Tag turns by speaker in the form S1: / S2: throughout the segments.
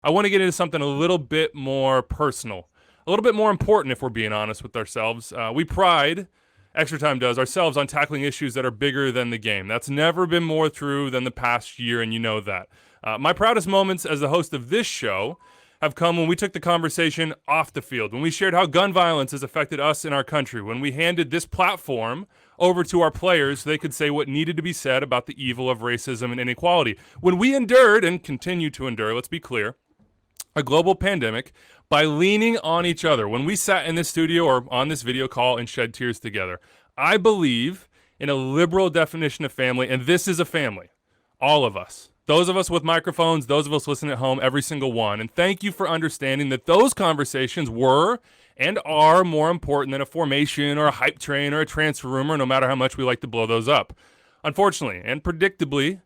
S1: I want to get into something a little bit more personal, a little bit more important if we're being honest with ourselves. We pride, Extratime does, ourselves on tackling issues that are bigger than the game. That's never been more true than the past year, and you know that. My proudest moments as the host of this show have come when we took the conversation off the field, when we shared how gun violence has affected us in our country, when we handed this platform over to our players so they could say what needed to be said about the evil of racism and inequality. When we endured, and continue to endure, let's be clear, a global pandemic by leaning on each other. When we sat in this studio or on this video call and shed tears together, I believe in a liberal definition of family, and this is a family. All of us. Those of us with microphones, those of us listening at home, every single one. And thank you for understanding that those conversations were and are more important than a formation or a hype train or a transfer rumor, no matter how much we like to blow those up. Unfortunately, and predictably,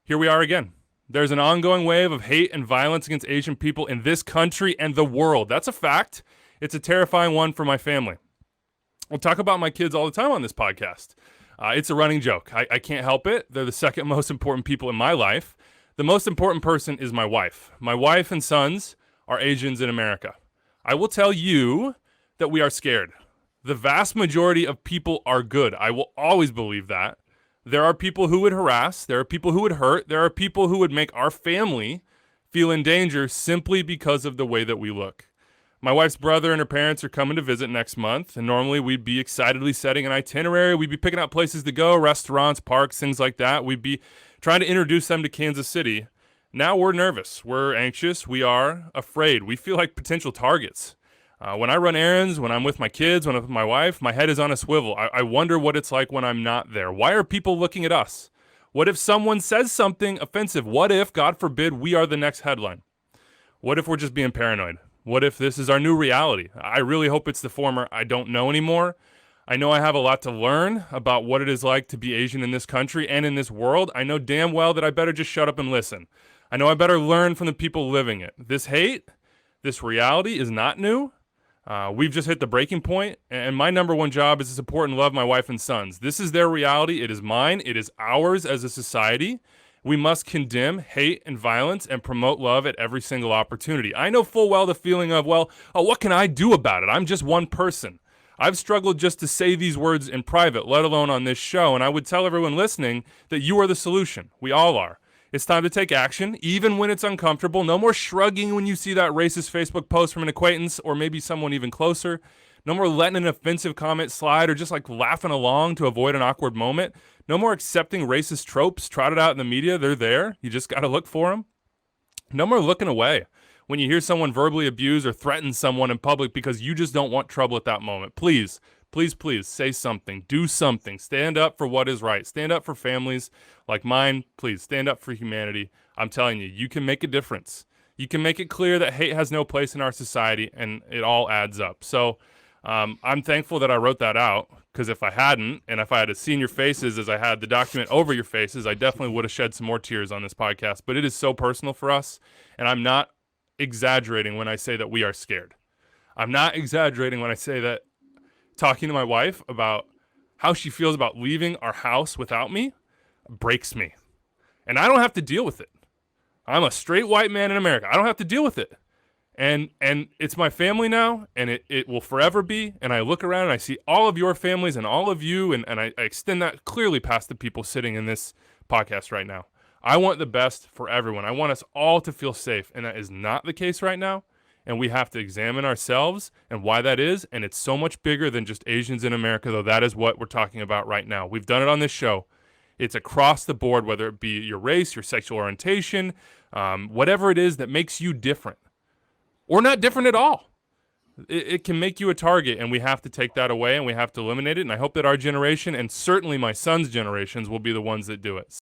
S1: here we are again. There's an ongoing wave of hate and violence against Asian people in this country and the world. That's a fact. It's a terrifying one for my family. I'll talk about my kids all the time on this podcast. It's a running joke. I can't help it. They're the second most important people in my life. The most important person is my wife. My wife and sons are Asians in America. I will tell you that we are scared. The vast majority of people are good. I will always believe that. There are people who would harass. There are people who would hurt. There are people who would make our family feel in danger simply because of the way that we look. My wife's brother and her parents are coming to visit next month, and normally we'd be excitedly setting an itinerary. We'd be picking out places to go, restaurants, parks, things like that. We'd be trying to introduce them to Kansas City. Now we're nervous. We're anxious. We are afraid. We feel like potential targets. When I run errands, when I'm with my kids, when I'm with my wife, my head is on a swivel. I wonder what it's like when I'm not there. Why are people looking at us? What if someone says something offensive? What if, God forbid, we are the next headline? What if we're just being paranoid? What if this is our new reality? I really hope it's the former. I don't know anymore. I know I have a lot to learn about what it is like to be Asian in this country and in this world. I know damn well that I better just shut up and listen. I know I better learn from the people living it. This hate, this reality is not new. We've just hit the breaking point, and my number one job is to support and love my wife and sons. This is their reality. It is mine. It is ours as a society. We must condemn hate and violence and promote love at every single opportunity. I know full well the feeling of, what can I do about it? I'm just one person. I've struggled just to say these words in private, let alone on this show, and I would tell everyone listening that you are the solution. We all are. It's time to take action, even when it's uncomfortable. No more shrugging when you see that racist Facebook post from an acquaintance or maybe someone even closer. No more letting an offensive comment slide or just like laughing along to avoid an awkward moment. No more accepting racist tropes trotted out in the media. They're there. You just got to look for them. No more looking away when you hear someone verbally abuse or threaten someone in public because you just don't want trouble at that moment. Please, please, please say something. Do something. Stand up for what is right. Stand up for families like mine. Please stand up for humanity. I'm telling you, you can make a difference. You can make it clear that hate has no place in our society, and it all adds up. So I'm thankful that I wrote that out, because if I hadn't, and if I had seen your faces as I had the document over your faces, I definitely would have shed some more tears on this podcast. But it is so personal for us, and I'm not exaggerating when I say that we are scared. I'm not exaggerating when I say that talking to my wife about how she feels about leaving our house without me breaks me. And I don't have to deal with it. I'm a straight white man in America. I don't have to deal with it. And it's my family now, and it will forever be. And I look around and I see all of your families and all of you, and I extend that clearly past the people sitting in this podcast right now. I want the best for everyone. I want us all to feel safe, and that is not the case right now. And we have to examine ourselves and why that is. And it's so much bigger than just Asians in America, though that is what we're talking about right now. We've done it on this show. It's across the board, whether it be your race, your sexual orientation, whatever it is that makes you different. Or not different at all. It can make you a target, and we have to take that away, and we have to eliminate it. And I hope that our generation, and certainly my son's generations, will be the ones that do it.